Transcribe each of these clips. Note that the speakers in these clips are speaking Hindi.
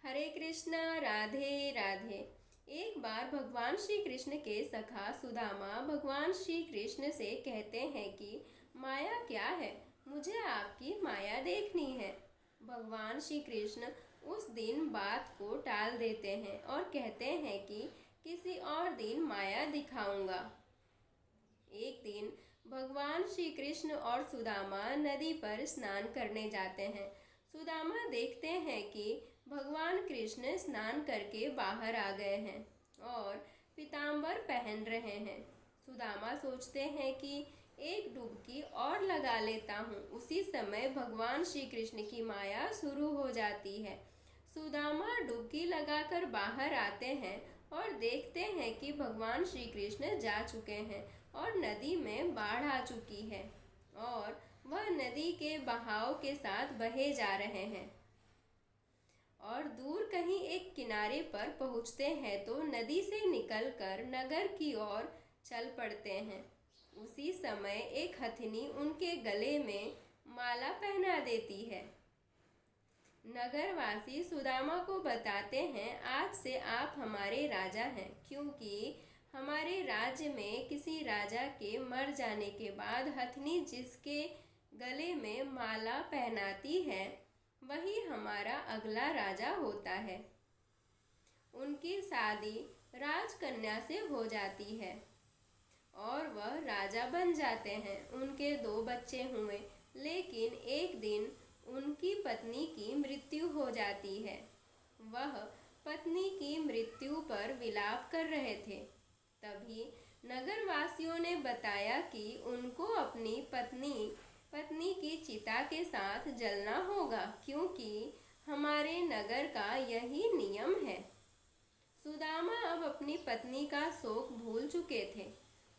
हरे कृष्णा, राधे राधे। एक बार भगवान श्री कृष्ण के सखा सुदामा भगवान श्री कृष्ण से कहते हैं कि माया क्या है, मुझे आपकी माया देखनी है। भगवान श्री कृष्ण उस दिन बात को टाल देते हैं और कहते हैं कि किसी और दिन माया दिखाऊंगा। एक दिन भगवान श्री कृष्ण और सुदामा नदी पर स्नान करने जाते हैं। सुदामा देखते हैं कि भगवान कृष्ण स्नान करके बाहर आ गए हैं और पीतांबर पहन रहे हैं। सुदामा सोचते हैं कि एक डुबकी और लगा लेता हूँ। उसी समय भगवान श्री कृष्ण की माया शुरू हो जाती है। सुदामा डुबकी लगाकर बाहर आते हैं और देखते हैं कि भगवान श्री कृष्ण जा चुके हैं और नदी में बाढ़ आ चुकी है और वह नदी के बहाव के साथ बहे जा रहे हैं। और दूर कहीं एक किनारे पर पहुंचते हैं तो नदी से निकलकर नगर की ओर चल पड़ते हैं। उसी समय एक हथिनी उनके गले में माला पहना देती है। नगरवासी सुदामा को बताते हैं, आज से आप हमारे राजा हैं, क्योंकि हमारे राज्य में किसी राजा के मर जाने के बाद हथिनी जिसके गले में माला पहनाती है वही हमारा अगला राजा होता है। उनकी शादी राजकन्या से हो जाती है और वह राजा बन जाते हैं। उनके 2 बच्चे हुए, लेकिन एक दिन उनकी पत्नी की मृत्यु हो जाती है। वह पत्नी की मृत्यु पर विलाप कर रहे थे। तभी नगरवासियों ने बताया कि उनको अपनी पत्नी की चिता के साथ जलना होगा, क्योंकि हमारे नगर का यही नियम है। सुदामा अब अपनी पत्नी का शोक भूल चुके थे।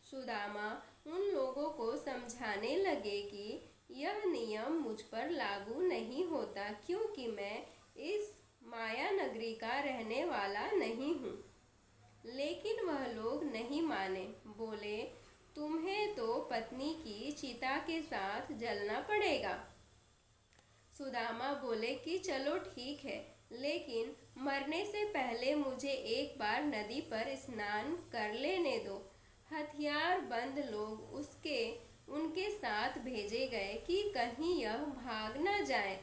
सुदामा उन लोगों को समझाने लगे कि यह नियम मुझ पर लागू नहीं होता, क्योंकि मैं इस माया नगरी का रहने वाला नहीं हूँ। लेकिन वह लोग नहीं माने। बोले, तुम्हें तो पत्नी की चिता के साथ जलना पड़ेगा। सुदामा बोले कि चलो ठीक है, लेकिन मरने से पहले मुझे एक बार नदी पर स्नान कर लेने दो। हथियार बंद लोग उनके साथ भेजे गए कि कहीं यह भाग न जाए।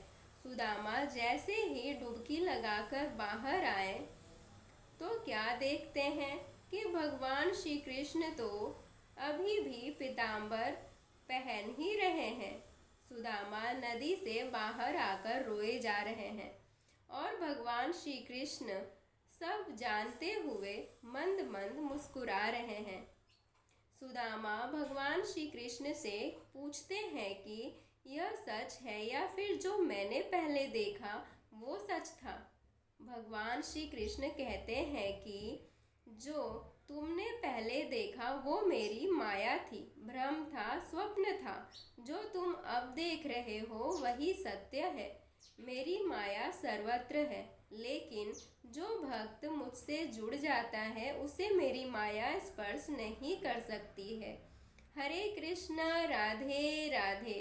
सुदामा जैसे ही डुबकी लगाकर बाहर आए तो क्या देखते हैं कि भगवान श्री कृष्ण तो अभी भी पीतांबर पहन ही रहे हैं। सुदामा नदी से बाहर आकर रोए जा रहे हैं और भगवान श्री कृष्ण सब जानते हुए मंद मंद मुस्कुरा रहे हैं। सुदामा भगवान श्री कृष्ण से पूछते हैं कि यह सच है या फिर जो मैंने पहले देखा वो सच था। भगवान श्री कृष्ण कहते हैं कि जो तुमने पहले देखा वो मेरी माया थी, भ्रम था, स्वप्न था। जो तुम अब देख रहे हो वही सत्य है। मेरी माया सर्वत्र है, लेकिन जो भक्त मुझसे जुड़ जाता है उसे मेरी माया स्पर्श नहीं कर सकती है। हरे कृष्णा, राधे राधे।